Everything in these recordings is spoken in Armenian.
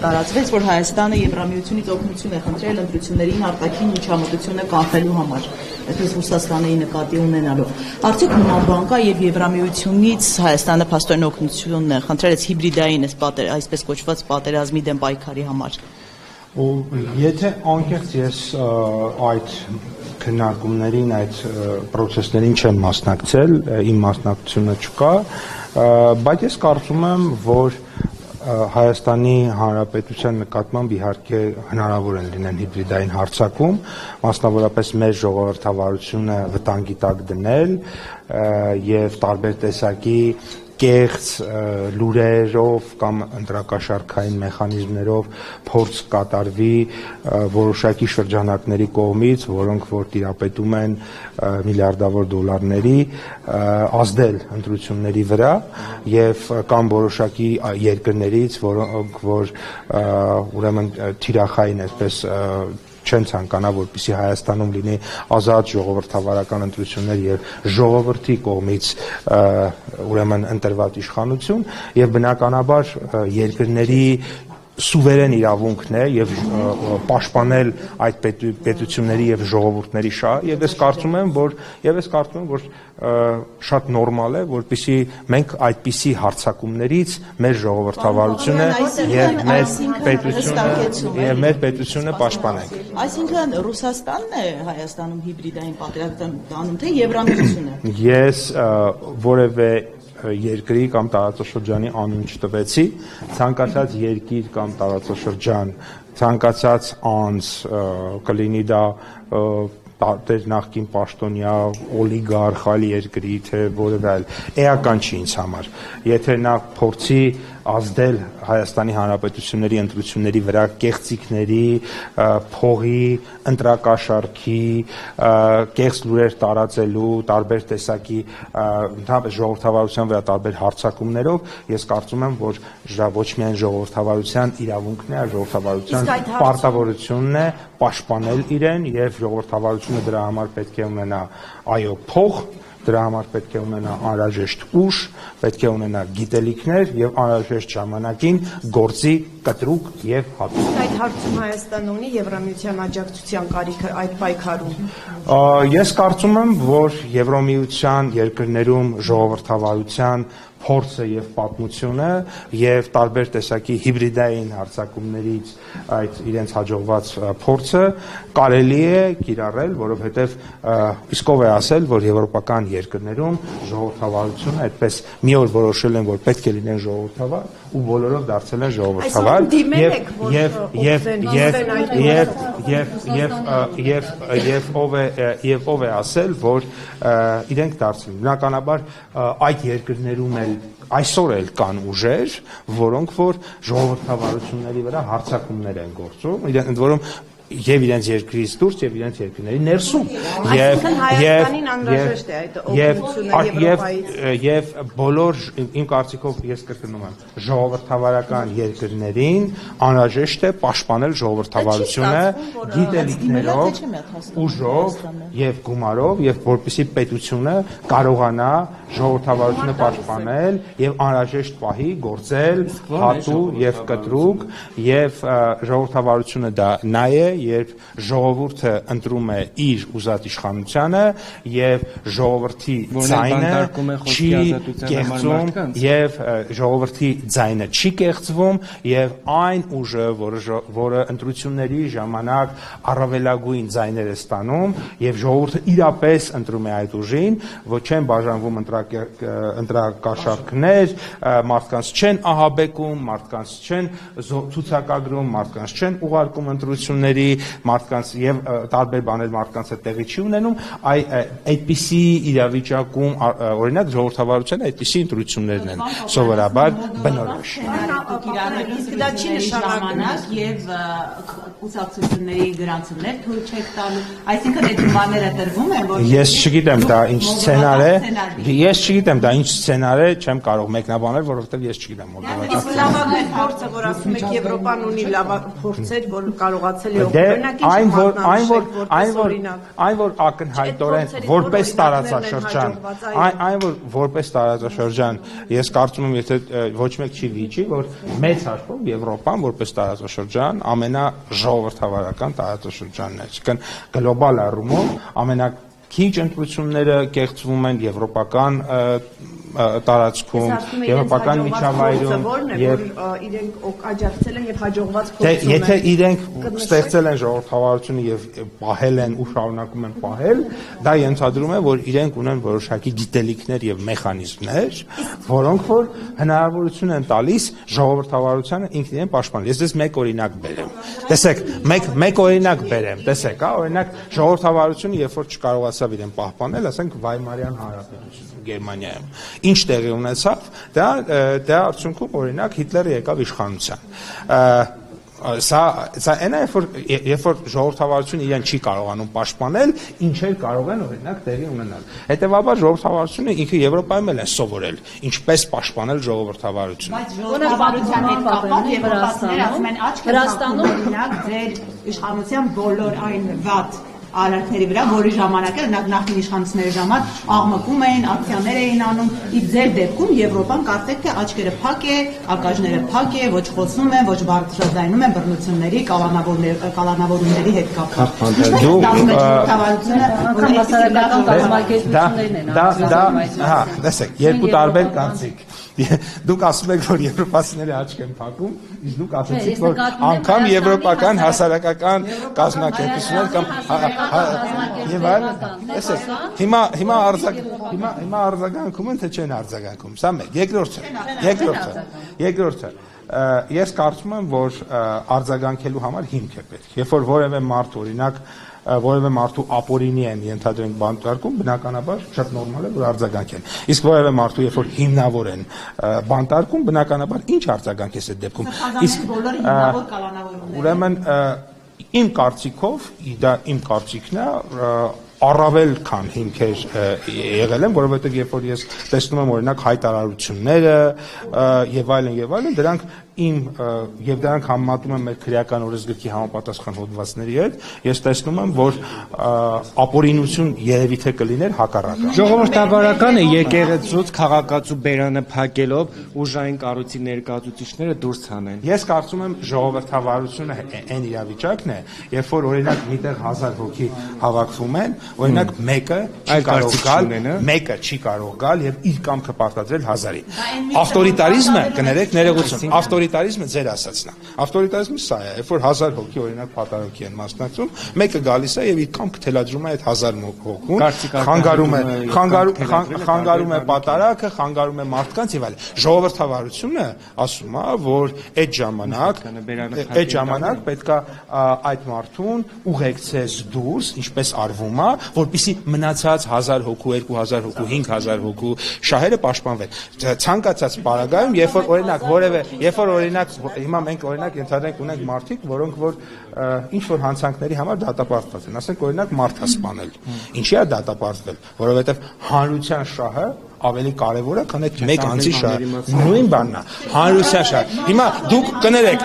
տարածվեց, որ Հայաստանը Եվրամիությունից օգնություն է խնդրել ընտրություններին արտաքին միջամտությունը կանխելու համար, այսպես Ռուսաստանի նկատի ունենալով։ Արդյոք նման բան կա եւ Եվրամիությունից Հայաստանը փաստորեն օգնություն է խնդրել հիբրիդային այսպես կոչված պատերազմի դեմ պայքարի համար։ Եթե անկեղծ ես այդ քննարկումներին, այդ process-ներին չեմ մասնակցել, իմ մասնակցությունը չկա, բայց ես կարծում եմ, որ Հայաստանի Հանրապետության նկատմամբ իհարկե հնարավոր են լինեն հիբրիդային հարձակում, մասնավորապես մեր ժողովրդավարությունը վտանգի տակ դնել եւ տարբեր տեսակի կեղծ լուրերով կամ ընտրակաշարքային մեխանիզմներով փորձ կատարվի որոշակի շրջանակների կողմից, որոնք որ տիրապետում են միլիարդավոր դոլարների, ազդել ընտրությունների վրա եւ կամ որոշակի երկրներից, որոնք որ ուրեմն թիրախային այսպես չեն ցանկանա, որպեսզի Հայաստանում լինի ազատ ժողովրդավարական ընտրություններ եւ ժողովրդի կողմից ուրեմն ընտրված իշխանություն եւ բնականաբար երկրների սուվերեն իրավունքն է եւ պաշտպանել այդ պետությունների եւ ժողովուրդների շահը եւ ես կարծում եմ որ շատ նորմալ է որպեսզի մենք այդպիսի հարձակումներից մեր ժողովրդավարությունը եւ մեր պետությունը պաշտպանենք։ Այսինքն Ռուսաստանն է Հայաստանում հիբրիդային պատերազմ տանում թե Եվրամիությունը։ Ես որևէ երկրի կամ տարածաշրջանի անուն չտվեցի, ցանկացած երկիր կամ տարածաշրջան, ցանկացած անձ կլինի դա տարբեր նախկին պաշտոնյա, օլիգարխ այլ երկրի, թե որևէ այլ, էական չի ինձ համար։ Եթե նա փորձի ազդել Հայաստանի Հանրապետությունների ընտրությունների վրա կեղծիքների, փողի, ընտրակաշարքի, կեղծ լուրեր տարածելու, տարբեր տեսակի ընդհանրապես ժողովրդավարության վրա տարբեր հարձակումներով, ես կարծում եմ, որ դա ոչ միայն ժողովրդավարության իրավունքն է, այլ ժողովրդավարության պարտավորությունն է պաշտպանել իրեն եւ ժողովրդավարությունը դրա համար պետք է ունենա այո փող, դրա համար պետք է ունենա անհրաժեշտ ուժ, պետք է ունենա գիտելիքներ եւ անհրաժեշտ ժամանակին գործի կտրուկ եւ հատուկ։ Այդ հարցում Հայաստանը ունի Եվրամիության աջակցության կարիքը այդ պայքարում։ Ես կարծում եմ, որ Եվրամիության երկրներում ժողովրդավարության փորձը եւ պատմությունը եւ տարբեր տեսակի հիբրիդային հարձակումներից այդ իրենց հաջողված փորձը կարելի է կիրառել, որովհետեւ իսկ ով է ասել, որ եվրոպական երկրներում ժողովրդավարությունը այդպես մի օր որոշել են, որ պետք է լինեն ժողովրդավար ու բոլորով դարձել են ժողովրդավար եւ ով է ասել, որ իրենք դարձել են։ Բնականաբար այդ երկրներում էլ այսօր էլ կան ուժեր, որոնք որ ժողովրդավարությունների վրա հարձակումներ են գործում, ընդ որում եւ իրենց երկրից դուրս եւ իրենց երկրների ներսում Հայաստանին անհրաժեշտ է այդ օգնությունը Եվրոպայից եւ բոլոր իմ կարծիքով ես կրկնում եմ ժողովրդավարական երկրներին անհրաժեշտ է պաշտպանել ժողովրդավարությունը գիտելիքներով, ուժով եւ գումարով եւ որպեսզի պետությունը կարողանա ժողովրդավարությունը պաշտպանել եւ անհրաժեշտ պահի գործել հատուկ եւ կտրուկ եւ ժողովրդավարությունը դա նա է երբ ժողովուրդը ընտրում է իր ուզած իշխանությանը եւ ժողովրդի ձայնը չի կեղծում եւ ժողովրդի ձայնը չի կեղծվում եւ այն ուժը, որը ընտրությունների ժամանակ առավելագույն ձայներ է ստանում եւ ժողովուրդը իրապես ընտրում է այդ ուժին, ոչ չեն բաժանվում ընտրակաշարքներ, մարդկանց չեն ահաբեկում, մարդկանց չեն ցուցակագրում, մարդկանց չեն ուղարկում ընտրությունների, մարդկանց եւ տարբեր բաներ մարդկանց հետ տեղի չի ունենում, այդպիսի իրավիճակում օրինակ ժողովրդավարության այդպիսի ընտրություններն են սովորաբար բնորոշ։ Դա չի նշանակում եւ կուսակցությունների գրանցումներ թույլ չեք տալու, այսինքն այդ բաները տրվում են, որ ես չգիտեմ դա ինչ սցենար է, չեմ կարող մեկնաբանել, որովհետեւ ես չգիտեմ Իսկ լավագույն փորձը, որ ասում եք Եվրոպան ունի լավ փորձեր, որ կարողացել է Այն որ ակնհայտորեն որպես տարածաշրջան, ես կարծում եմ, եթե ոչ մեկ չի վիճի, որ մեծ հաշվով Եվրոպան որպես տարածաշրջան ամենաժողովրդավարական տարածաշրջանն է, այսինքն գլոբալ առումով ամենաքիչ ընտրությունները կեղծվում են եվրոպական տարածքում, եվրոպական միջավայրում եւ իրենք աջակցել են եւ հաջողված փորձում են։ Եթե իրենք ստեղծել են ժողովրդավարությունը եւ պահել են ու շարունակում են պահել, դա ենթադրում է, որ իրենք ունեն որոշակի գիտելիքներ եւ մեխանիզմներ, որոնք որ հնարավորություն են տալիս ժողովրդավարությանը ինքն իրեն պաշտպանել։ Ես դες մեկ օրինակ բերեմ։ Տեսեք, մեկ օրինակ բերեմ, տեսեք, օրինակ ժողովրդավարությունը երբ որ չկարողացավ իրեն պահպանել, ասենք Վայմարյան հանրապետություն Գերմանիայում ինչ տեղի ունեցավ, դա արդյունքում օրինակ Հիտլերը եկավ իշխանության։ Սա այն է, երբ որ ժողովրդավարությունը իրեն չի կարողանում պաշտպանել, ինչեր կարող են օրինակ տեղի ունենալ։ Հետևաբար ժողովրդավարությունը ինքը Եվրոպայում էլ է սովորել, ինչպես պաշտպանել ժողովրդավարությունը։ Բայց ժողովրդավարության հետ կապված եվրոպացիները ասում են աչք Վրաստանում օրինակ ձեր իշխանության բոլոր այն վատ արարքների վրա, որի ժամանակ նախին իշխանությունների ժամանակ աղմկում էին, ակցիաներ էին անում, իսկ ձեր դեպքում Եվրոպան կարծեք թե աչքերը փակ է, ակաժները փակ է, ոչ խոսում են, ոչ բարձրաձայնում են բռնությունների, կալանավորումների հետ կապված։ Տեսեք, երկու տարբեր կարծիք։ Դուք ասում եք, որ եվրոպացիների աչք են փակում, իսկ դուք ասեցիք, որ անգամ եվրոպական հասարակական կազմակերպություններ կամ եւ այլն, տեսեք, հիմա արձագանքում են, թե չեն արձագանքում, սա մեկ, երկրորդը, ես կարծում եմ, որ արձագանքելու համար հիմք է պետք, երբ որ որևէ մարդ օրինակ որևէ մարդու ապօրինի են ենթադրենք բանտարկում, բնականաբար շատ նորմալ է, որ արձագանքեն։ Իսկ որևէ մարդու երբ որ հիմնավոր են բանտարկում, բնականաբար ինչ արձագանք է այդ դեպքում։ Իսկ ուրեմն իմ կարծիքով, դա իմ կարծիքն է, առավել քան հիմքեր եղել են, որովհետև երբ որ ես տեսնում եմ օրինակ հայտարարությունները եւ այլն, դրանք եւ դրանք համեմատում եմ մեր քրեական օրենսգրքի համապատասխան հոդվածների հետ, ես տեսնում եմ, որ ապօրինություն երևի թե կլիներ հակառակը։ Ժողովրդավարականը եկեղեցուց քաղաքացու բերանը փակելով ուժային կառույցի ներկայացուցիչները դուրս հանեն։ Ես կարծում եմ ժողովրդավարությունը այն իրավիճակն է, երբ որ օրինակ միտեղ 1000 հոգի հավաքվում են, օրինակ մեկը չի կարող գալ եւ իր կամքը պարտադրել 1000-ին։ Ավտորիտարիզմը, կներեք, ներողություն, ավտորիտարիզմը ձեր ասածն է։ Ավտորիտարիզմը սա է, երբ որ 1000 հոգի օրինակ փաթարոքի են մասնակցում, մեկը գալիս է եւ իր կամքը թելադրում է այդ 1000 հոգուն, խանգարում է պատարակը, խանգարում է մարդկանց եւ այլն։ Ժողովրդավարությունը ասում է, որ այդ ժամանակ պետքա այդ մարդուն ուղեկցես դուրս, ինչպես արվում է, որպեսզի մնացած 1000 հոգու, 2000 հոգու, 5000 հոգու շահերը պաշտպանվեն։ Ցանկացած պարագայում, երբ որ օրինակ հիմա մենք օրինակ ենթադրենք ունենք մարդիկ, որոնք որ ինչ որ հանցանքների համար դատապարտված են, ասենք օրինակ մարդ է սպանել։ Ինչի է դատապարտվել, որովհետև հանրության շահը ավելի կարևոր է, քան այդ մեկ անձի շահը։ Նույն բանն է, հանրության շահը։ Հիմա դուք կներեք,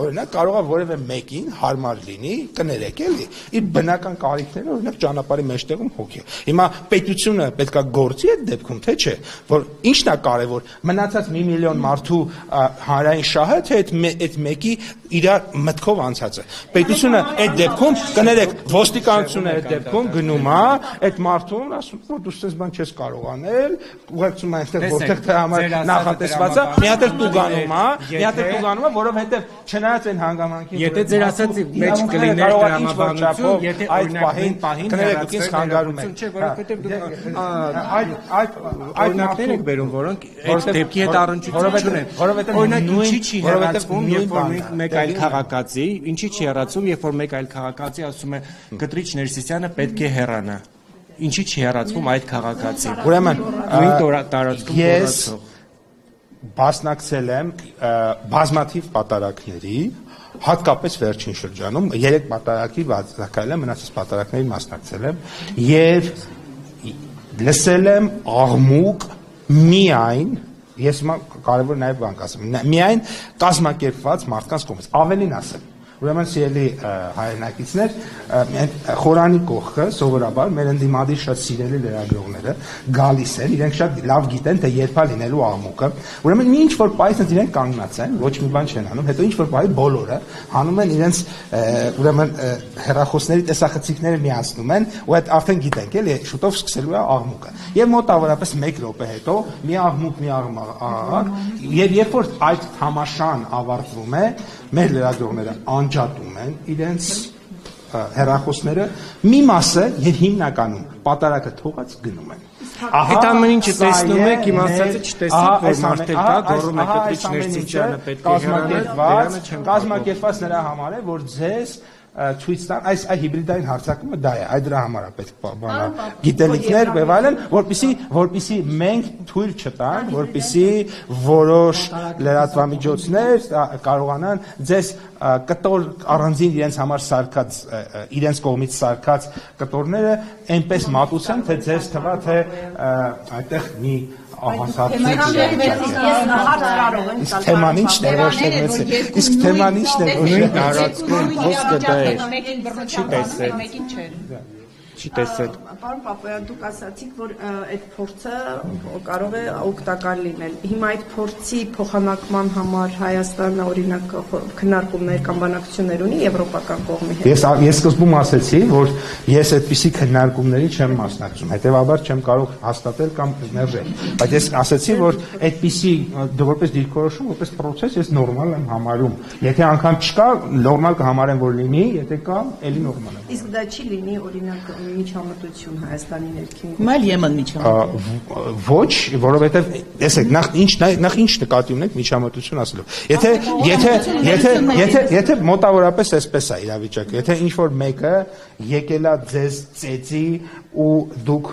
օրինակ կարող է որևէ մեկին հարմար լինի, կներեք էլի, իր բնական կարիքները օրինակ ճանապարհի մեջտեղում հոգի։ Հիմա պետությունը պետքա գործի այդ դեպքում, թե չէ, որ ինչն է կարևոր, մնացած 1 միլիոն մարդու հանրային շահը, թե այդ մեկի իր մտքով անցածը։ Պետությունը այդ դեպքում, կներեք, ոստիկանությունը այդ դեպքում գնում է այդ մարդուն, ասում որ դու ստես բան չես կարող անել, ուղեկցում է այնտեղ որտեղ թե համար նախատեսված է, մի հատ էլ տուգանում է, որովհետև չնայած այն հանգամանքին, եթե ձեր ասածի մեջ կլիներ տրամաբանություն, եթե այդ պահին կներեք դուք ինձ խանգարում եք, չէ, որովհետև դուք օրինակներ եք բերում, որոնք այդ դեպքի հետ առնչություն չունեն, օրինակ ինչի չի հեռացվում, երբ որ մեկ այլ քաղաքացի, ինչի չի հեռացում, երբ որ մեկ այլ քաղաքացի ասում է Կտրիչ Ներսիսյանը պետք է հեռանա, ինչի չի հեռացվում այդ քաղաքացին։ Ուրեմն նույն տարածքում ես մասնակցել եմ բազմաթիվ պատարակների, հատկապես վերջին շրջանում 3 պատարակի բացակայել եմ, մնացած պատարակներին մասնակցել եմ եւ լսել եմ աղմուկ միայն, ես կարևոր նաև բան կասեմ, միայն կազմակերպված մարդկանց կողմից, ավելին ասեմ, Ուրեմն սիրելի հայրենակիցներ, խորանի կողքը սովորաբար մեր ընդդիմադիր շատ սիրելի լրագրողները գալիս են, իրենք շատ լավ գիտեն, թե երբ է լինելու աղմուկը։ Ուրեմն մի ինչ-որ պահից իրենք կանգնած են, ոչ մի բան չեն անում, հետո ինչ-որ պահի բոլորը հանում են իրենց ուրեմն հեռախոսների տեսախցիկները միացնում են, ու այդ արդեն գիտենք, էլի շուտով սկսելու է աղմուկը։ Եվ մոտավորապես 1 րոպե հետո մի աղմուկ, եւ երբ որ այդ թամաշան ավարտվում է, մեր լրագրողները անջատում են իրենց հեռախոսները, մի մասը եւ հիմնականում պատարակը թողած գնում են։ Այդ ամեն ինչը տեսնում եք, իմ ասածը չտեսնեք, որ մարդել կա, գոռում եք Կտրիչ Ներսիսյանը պետք է հեռանալ, կազմակերպված նրա համար է, որ ձեզ ցույց տան այս հիբրիդային հարձակումը դա է, այդ դրա համար է պետք բանա գիտելիքներ եւ այլն, որպեսի մենք թույլ չտանք, որպեսի որոշ լրատվամիջոցներ կարողանան ձեզ կտոր առանձին իրենց համար սարքած իրենց կողմից սարքած կտորները այնպես մատուցեն, թե ձեզ թվա թե այդտեղ մի իսկ թեման ինչն է որ շեղվեց իսկ թեման ինչն է որ տարածքում խոսքը դա է չի տեսել չի տեսել Պարոն Պապոյան, դուք ասացիք, որ այդ փորձը կարող է օգտակար լինել։ Հիմա այդ փորձի փոխանակման համար Հայաստանը օրինակ քննարկումներ կամ բանակցություններ ունի եվրոպական կողմի հետ։ Ես սկզբում ասացի, որ ես այդպիսի քննարկումների չեմ մասնակցում, հետեւաբար չեմ կարող հաստատել կամ մերժել։ Բայց ես ասացի, որ այդպիսի որպես դիրքորոշում, որպես process ես նորմալ եմ համարում։ Եթե անգամ չկա, նորմալ կհամարեմ, որ լինի, եթե կա, էլի նորմալ է։ Իսկ դա չի լինի օրինակ միջամտություն Հայաստանի ներքին։ Մայլ Եմեն միջամտություն։ Ոչ, որովհետև տեսեք, նախ ինչ նկատի ունենք միջամտություն ասելով։ Եթե մոտավորապես այսպես է իրավիճակը, եթե ինչ որ մեկը եկել է ձեզ ծեծի ու դուք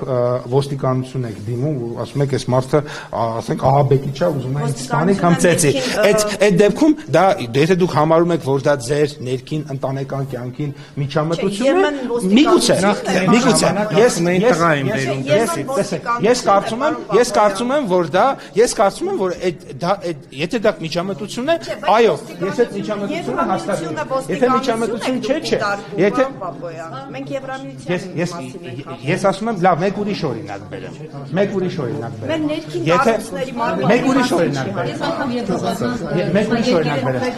ոստիկանություն եք դիմում ու ասում եք այս մարդը ասենք ահաբեկիչ է ուզում է ինձ ստանի կամ ծեծի այդ դեպքում դա եթե դուք համարում եք որ դա ձեր ներքին ընտանեկան կյանքին միջամտություն է միգուցե ես կարծում եմ որ եթե դա միջամտություն է այո ես այդ միջամտությունը հաստատում եմ եթե միջամտություն չէ եթե մենք Եվրամիության մասին ենք Ես ասում եմ, լավ, մեկ ուրիշ օրինակ բերեմ։ Մեր ներքին կառույցների մարմինը մեկ ուրիշ օրինակ բերեմ։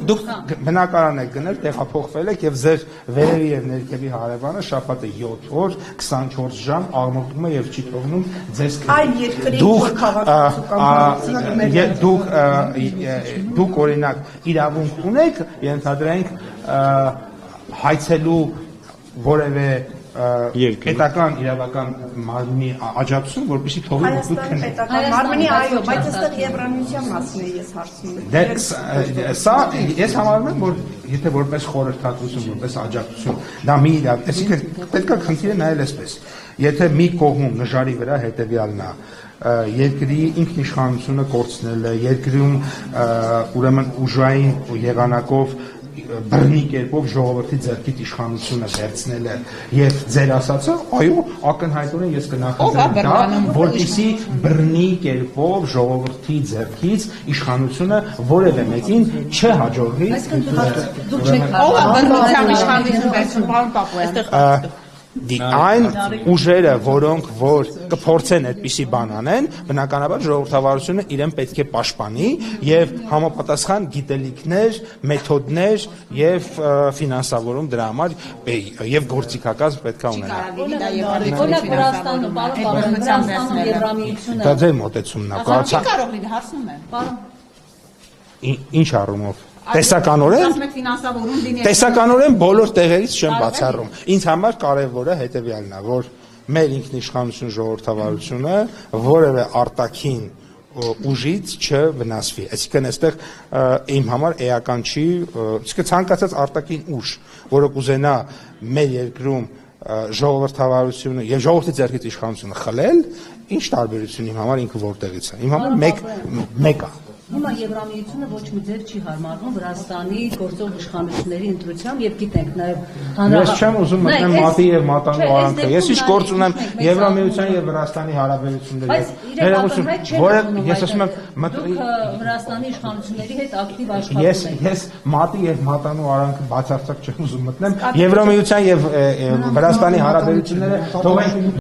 Դուք բնակարան եք գնել, տեղափոխվել եք եւ ձեր վերևի եւ ներքևի հարևանը շաբաթը 7 օր, 24 ժամ աղմկում է եւ չի թողնում ձեզ այլ երկրի դուք օրինակ իրավունք ունեք, ենթադրենք հայցելու որևէ պետական իրավական մարմնի աջակցություն, որպեսզի թողի որ դուք քնեք։ Մարմնի այո, բայց այստեղ Եվրամիության մասն է ես հարցնում։ Սա ես համարում եմ, որ եթե որպես խորհրդատվություն, որպես աջակցություն, դա մի այսինքն պետք է խնդիրը նայել այսպես։ Եթե մի կողմում նժարի վրա հետևյալն է, երկրի ինքնիշխանությունը կորցնելը, երկրում ուրեմն ուժային եղանակով բռնի կերպով ժողովրդի ձեռքից իշխանությունը վերցնելը եւ ձեր ասածը, այո, ակնհայտորեն ես կնախաձեռնեմ դա, որպեսզի բռնի կերպով ժողովրդի ձեռքից իշխանությունը որևէ մեկին չհաջողվի։ Դուք չեք բռնությամբ իշխանություն վերցնում, պարոն Պապոյան, Այն ուժերը, որոնք որ կփորձեն այդպիսի բան անեն, բնականաբար ժողովրդավարությունը իրեն պետք է պաշտպանի եւ համապատասխան գիտելիքներ, մեթոդներ եւ ֆինանսավորում դրա համար եւ գործիքակազմ պետք է ունենա։ Օրինակ Վրաստանը, պարոն Վրաստանը Եվրամիությունը։ Դա ձեր մոտեցումն է, կարող լինի, հարցնում եմ։ Պարոն Ինչ առումով Տեսականորեն ֆինանսավորում տեսականորեն բոլոր տեղերից չեմ բացառում։ Ինձ համար կարևորը հետեւյալն է, որ մեր ինքնիշխանություն ժողովրդավարությունը որևէ արտաքին ուժից չվնասվի։ Այսինքն այստեղ իմ համար էական չի, իսկ ցանկացած արտաքին ուժ, որը կուզենա մեր երկրում ժողովրդավարությունը եւ ժողովրդի ձեռքից իշխանությունը խլել, ինչ տարբերություն իմ համար ինքը որտեղից է։ Իմ համար մեկ է։ Հիմա Եվրամիությունը ոչ մի ձև չի հարմարվում Վրաստանի գործող իշխանությունների ընտրությամբ եւ գիտենք նաեւ Ես չեմ ուզում մտնել մատի եւ մատանու արանքը։ Ես ինչ գործ ունեմ Եվրամիության եւ Վրաստանի հարաբերությունների հետ։ Որը ես ասում եմ դուք Վրաստանի իշխանությունների հետ ակտիվ աշխատում եք։ Ես մատի եւ մատանու արանքը բացարձակ չեմ ուզում մտնել Եվրամիության եւ Վրաստանի հարաբերությունները թողենք